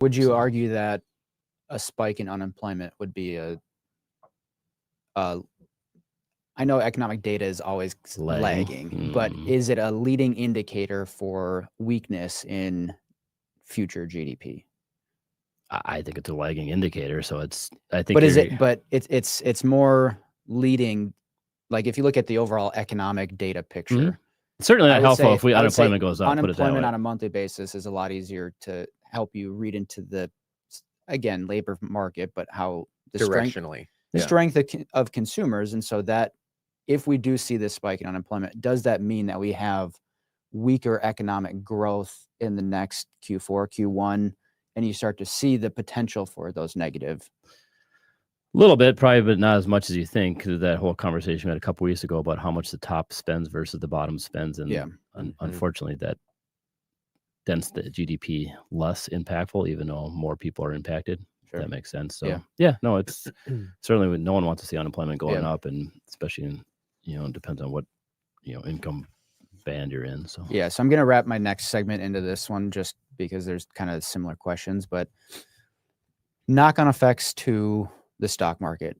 Would you argue that a spike in unemployment would be I know economic data is always lagging, but is it a leading indicator for weakness in future GDP? I think it's a lagging indicator. So but it's more leading. Like if you look at the overall economic data picture, certainly not helpful if unemployment goes up. Unemployment on a monthly basis is a lot easier to help you read into the, again, labor market, but how the strength of consumers. And so that if we do see this spike in unemployment, does that mean that we have weaker economic growth in the next Q4, Q1, and you start to see the potential for those negative? A little bit, probably, but not as much as you think. Because that whole conversation we had a couple weeks ago about how much the top spends versus the bottom spends, and unfortunately, that dents the GDP less impactful, even though more people are impacted. Sure. If that makes sense. So no, it's certainly no one wants to see unemployment going up, and especially in it depends on what income band you're in. So so I'm gonna wrap my next segment into this one just because there's kind of similar questions, but knock-on effects to the stock market.